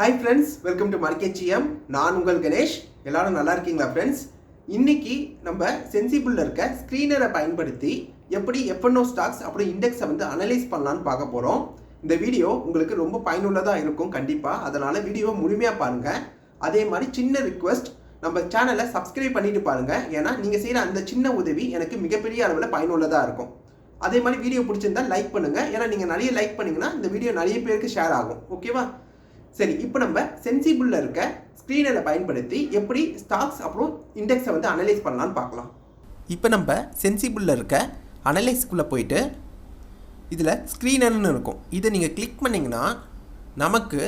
Hi friends, welcome to Market GM. நான் உங்கள் கணேஷ். எல்லாரும் நல்லா இருக்கீங்களா ஃப்ரெண்ட்ஸ்? இன்னைக்கு நம்ம சென்சிபிள்ல இருக்க ஸ்கிரீனரை பயன்படுத்தி எப்படி F&O ஸ்டாக்ஸ் அப்புறம் இண்டெக்ஸை வந்து அனலைஸ் பண்ணலான்னு பார்க்க போகிறோம். இந்த வீடியோ உங்களுக்கு ரொம்ப பயனுள்ளதாக இருக்கும் கண்டிப்பாக. அதனால் வீடியோவை முழுமையாக பாருங்கள். அதே மாதிரி சின்ன ரிக்வெஸ்ட், நம்ம சேனலை சப்ஸ்கிரைப் பண்ணிட்டு பாருங்கள். ஏன்னா நீங்கள் செய்கிற அந்த சின்ன உதவி எனக்கு மிகப்பெரிய அளவில் பயனுள்ளதாக இருக்கும். அதே மாதிரி வீடியோ பிடிச்சிருந்தா லைக் பண்ணுங்கள். ஏன்னா நீங்கள் நிறைய லைக் பண்ணிங்கன்னா இந்த வீடியோ நிறைய பேருக்கு ஷேர் ஆகும். ஓகேவா? சரி, இப்போ நம்ம சென்சிபிளில் இருக்க ஸ்க்ரீனரை பயன்படுத்தி எப்படி ஸ்டாக்ஸ் அப்புறம் இண்டெக்ஸை வந்து அனலைஸ் பண்ணலான்னு பார்க்கலாம். இப்போ நம்ம சென்சிபிளில் இருக்க அனலைஸ்க்குள்ளே போயிட்டு இதில் ஸ்க்ரீனர்னு இருக்கும். இதை நீங்கள் கிளிக் பண்ணிங்கன்னா நமக்கு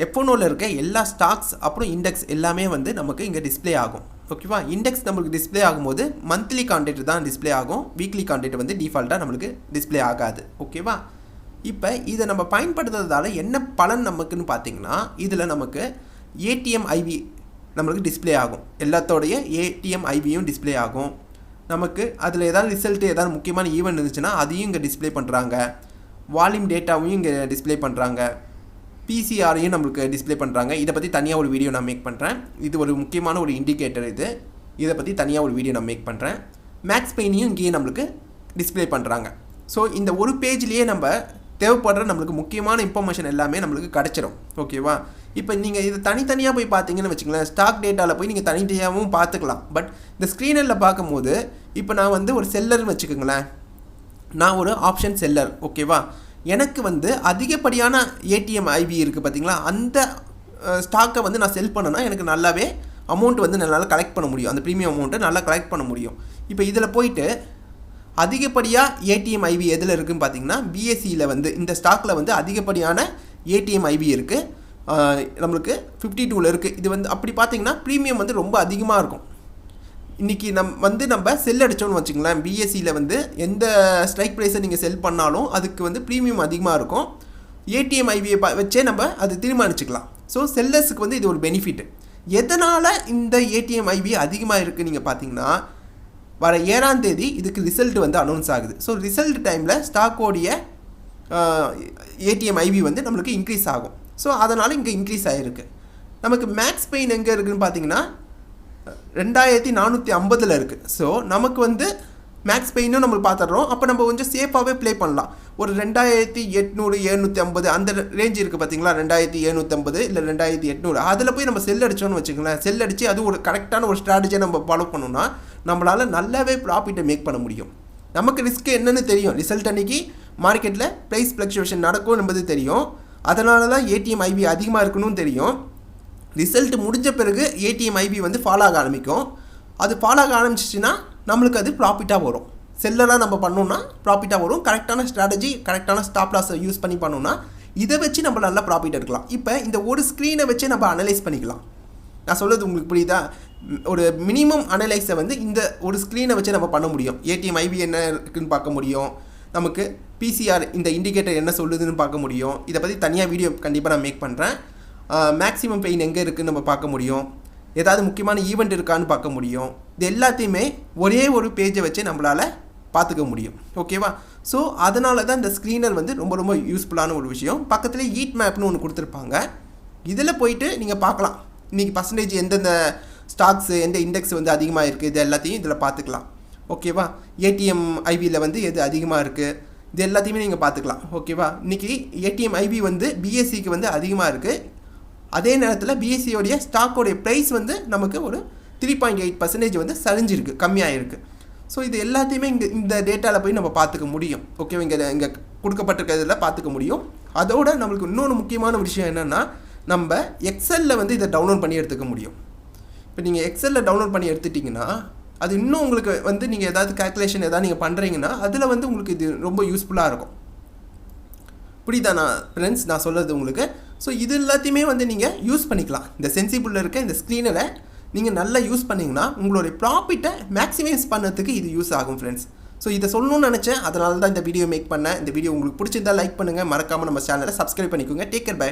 F&Oவில் இருக்க எல்லா ஸ்டாக்ஸ் அப்புறம் இண்டெக்ஸ் எல்லாமே வந்து நமக்கு இங்கே டிஸ்பிளே ஆகும். ஓகேவா? இண்டெக்ஸ் நம்மளுக்கு டிஸ்பிளே ஆகும்போது மந்த்லி கான்டெக்ட் தான் டிஸ்பிளே ஆகும். வீக்லி கான்டெக்ட் வந்து டிஃபால்ட்டாக நம்மளுக்கு டிஸ்பிளே ஆகாது. ஓகேவா? இப்போ இதை நம்ம பயன்படுத்துறதால என்ன பலன் நமக்குன்னு பார்த்தீங்கன்னா, இதில் நமக்கு ஏடிஎம் ஐவி நம்மளுக்கு டிஸ்பிளே ஆகும். எல்லாத்தோடைய ஏடிஎம் ஐவியும் டிஸ்பிளே ஆகும். நமக்கு அதில் ஏதாவது ரிசல்ட்டு ஏதாவது முக்கியமான ஈவெண்ட் இருந்துச்சுன்னா அதையும் இங்கே டிஸ்பிளே பண்ணுறாங்க. வால்யூம் டேட்டாவையும் இங்கே டிஸ்பிளே பண்ணுறாங்க. பிசிஆரையும் நம்மளுக்கு டிஸ்பிளே பண்ணுறாங்க. இதை பற்றி தனியாக ஒரு வீடியோ நான் மேக் பண்ணுறேன். இது ஒரு முக்கியமான ஒரு இண்டிகேட்டர். இதை பற்றி தனியாக ஒரு வீடியோ நான் மேக் பண்ணுறேன். மேக்ஸ் பெயினையும் இங்கேயே நம்மளுக்கு டிஸ்பிளே பண்ணுறாங்க. ஸோ இந்த ஒரு பேஜ்லேயே நம்ம தேவைப்படுற நம்மளுக்கு முக்கியமான இன்ஃபர்மேஷன் எல்லாமே நம்மளுக்கு கிடச்சிரும். ஓகேவா? இப்போ நீங்கள் இது தனித்தனியாக போய் பார்த்தீங்கன்னு வச்சுங்களேன், ஸ்டாக் டேட்டாவில் போய் நீங்கள் தனித்தனியாகவும் பார்த்துக்கலாம். பட் இந்த ஸ்க்ரீனரில் பார்க்கும்போது இப்போ நான் வந்து ஒரு செல்லர்னு வச்சுக்கோங்களேன். நான் ஒரு ஆப்ஷன் செல்லர். ஓகேவா? எனக்கு வந்து அதிகப்படியான ஏடிஎம் ஐவி இருக்குது பார்த்தீங்களா, அந்த ஸ்டாக்கை வந்து நான் செல் பண்ணேன்னா எனக்கு நல்லாவே அமௌண்ட் வந்து என்னால் கலெக்ட் பண்ண முடியும். அந்த ப்ரீமியம் அமௌண்ட்டை நல்லா கலெக்ட் பண்ண முடியும். இப்போ இதில் போயிட்டு அதிகப்படியாக ஏடிஎம் ஐவி எதில் இருக்குதுன்னு பார்த்தீங்கன்னா, பிஎஸ்சியில் வந்து இந்த ஸ்டாக்கில் வந்து அதிகப்படியான ஏடிஎம் ஐவி இருக்குது. நம்மளுக்கு 52 இருக்குது. இது வந்து அப்படி பார்த்தீங்கன்னா ப்ரீமியம் வந்து ரொம்ப அதிகமாக இருக்கும். இன்றைக்கி நம்ம செல் அடித்தோன்னு வச்சுங்களேன், பிஎஸ்சியில் வந்து எந்த ஸ்ட்ரைக் ப்ரைஸை நீங்கள் செல் பண்ணாலும் அதுக்கு வந்து ப்ரீமியம் அதிகமாக இருக்கும். ஏடிஎம் ஐவியை வச்சே நம்ம அது தீர்மானிச்சுக்கலாம். ஸோ செல்லர்ஸுக்கு வந்து இது ஒரு பெனிஃபிட். எதனால் இந்த ஏடிஎம் ஐவி அதிகமாக இருக்குது நீங்கள் பார்த்தீங்கன்னா, வர 7ஆம் தேதி இதுக்கு ரிசல்ட் வந்து அனௌன்ஸ் ஆகுது. ஸோ ரிசல்ட் டைமில் ஸ்டாக்கோடைய ஏடிஎம் ஐவி வந்து நம்மளுக்கு இன்க்ரீஸ் ஆகும். ஸோ அதனால் இங்கே இன்க்ரீஸ் ஆகிருக்கு. நமக்கு மேக்ஸ் பெயின் எங்கே இருக்குதுன்னு பார்த்தீங்கன்னா 2450 இருக்குது. ஸோ நமக்கு வந்து மேக்ஸ் பெயினும் நம்மளுக்கு பார்த்துடுறோம். அப்போ நம்ம கொஞ்சம் சேஃபாகவே ப்ளே பண்ணலாம். ஒரு 2800 750 அந்த ரேஞ்ச் இருக்குது பார்த்தீங்களா, 2750 இல்லை 2800, அதில் போய் நம்ம செல் அடித்தோன்னு வச்சுக்கோங்களேன். செல் அடித்து அது ஒரு கரெக்டான ஒரு ஸ்ட்ராட்டஜியை நம்ம ஃபாலோ பண்ணோம்னா நம்மளால் நல்லாவே ப்ராஃபிட்டை மேக் பண்ண முடியும். நமக்கு ரிஸ்க் என்னன்னு தெரியும். ரிசல்ட் அன்றைக்கி மார்க்கெட்டில் ப்ரைஸ் ஃப்ளக்சுவேஷன் நடக்கும் என்பது தெரியும். அதனால தான் ஏடிஎம் ஐவி அதிகமாக இருக்கணும்னு தெரியும். ரிசல்ட் முடிஞ்ச பிறகு ஏடிஎம் ஐவி வந்து ஃபாலோ ஆக ஆரம்பிக்கும். அது ஃபாலோ ஆக ஆரம்பிச்சிச்சின்னா நம்மளுக்கு அது ப்ராஃபிட்டாக வரும். செல்லெல்லாம் நம்ம பண்ணோம்னா ப்ராஃபிட்டாக வரும். கரெக்டான ஸ்ட்ராட்டஜி, கரெக்டான ஸ்டாப் லாஸை யூஸ் பண்ணி பண்ணோம்னா இதை வச்சு நம்ம நல்லா ப்ராஃபிட் எடுக்கலாம். இப்போ இந்த ஒரு ஸ்க்ரீனை வச்சு நம்ம அனலைஸ் பண்ணிக்கலாம். நான் சொல்கிறது உங்களுக்கு புரியுதா? ஒரு மினிமம் அனலைஸை வந்து இந்த ஒரு ஸ்க்ரீனை வச்சு நம்ம பண்ண முடியும். ஏடிஎம் ஐவி என்ன இருக்குதுன்னு பார்க்க முடியும். நமக்கு பிசிஆர் இந்த இண்டிகேட்டர் என்ன சொல்லுதுன்னு பார்க்க முடியும். இதை பற்றி தனியாக வீடியோ கண்டிப்பாக நான் மேக் பண்ணுறேன். மேக்ஸிமம் பெயின் எங்கே இருக்குதுன்னு நம்ம பார்க்க முடியும். ஏதாவது முக்கியமான ஈவெண்ட் இருக்கான்னு பார்க்க முடியும். இது எல்லாத்தையுமே ஒரே ஒரு பேஜை வச்சு நம்மளால் பார்த்துக்க முடியும். ஓகேவா? ஸோ அதனால தான் இந்த ஸ்க்ரீனர் வந்து ரொம்ப ரொம்ப யூஸ்ஃபுல்லான ஒரு விஷயம். பக்கத்தில் ஹீட் மேப்னு ஒன்று கொடுத்துருப்பாங்க. இதில் போயிட்டு நீங்கள் பார்க்கலாம் இன்றைக்கி பர்சன்டேஜ் எந்தெந்த ஸ்டாக்ஸு எந்த இண்டெக்ஸ் வந்து அதிகமாக இருக்குது, இது எல்லாத்தையும் இதில் பார்த்துக்கலாம். ஓகேவா? ஏடிஎம் ஐவியில் வந்து எது அதிகமாக இருக்குது, இது எல்லாத்தையுமே நீங்கள் பார்த்துக்கலாம். ஓகேவா? இன்றைக்கி ஏடிஎம் ஐவி வந்து பிஎஸ்சிக்கு வந்து அதிகமாக இருக்குது. அதே நேரத்தில் பிஎஸ்சியோடைய ஸ்டாக்கோடைய ப்ரைஸ் வந்து நமக்கு ஒரு 3.8% வந்து சரிஞ்சிருக்கு, கம்மியாகிருக்கு. ஸோ இது எல்லாத்தையுமே இந்த டேட்டாவில் போய் நம்ம பார்த்துக்க முடியும். ஓகேவா? இங்கே கொடுக்கப்பட்டிருக்கிறதுல பார்த்துக்க முடியும். அதோட நம்மளுக்கு இன்னொன்று முக்கியமான விஷயம் என்னென்னா, நம்ம எக்ஸலில் வந்து இதை டவுன்லோட் பண்ணி எடுத்துக்க முடியும். இப்போ நீங்கள் எக்ஸலில் டவுன்லோட் பண்ணி எடுத்துட்டிங்கன்னா அது இன்னும் உங்களுக்கு வந்து நீங்கள் ஏதாவது கேல்குலேஷன் ஏதாவது நீங்கள் பண்ணுறீங்கன்னா அதில் வந்து உங்களுக்கு இது ரொம்ப யூஸ்ஃபுல்லாக இருக்கும். புரியுதா ஃப்ரெண்ட்ஸ் நான் சொல்கிறது உங்களுக்கு? ஸோ இது எல்லாத்தையுமே வந்து நீங்கள் யூஸ் பண்ணிக்கலாம். இந்த சென்சிபிளில் இருக்க இந்த ஸ்க்ரீனரை நீங்கள் நல்லா யூஸ் பண்ணிங்கன்னா உங்களுடைய ப்ராஃபிட்டை மேக்ஸிமைஸ் பண்ணுறதுக்கு இது யூஸ் ஆகும் ஃப்ரெண்ட்ஸ். ஸோ இதை சொல்லணும்னு நினச்சேன். அதனால தான் இந்த வீடியோ மேக் பண்ணேன். இந்த வீடியோ உங்களுக்கு பிடிச்சிருந்தால் லைக் பண்ணுங்கள். மறக்காமல் நம்ம சேனலை சப்ஸ்கிரைப் பண்ணிக்கோங்க. Take care, by.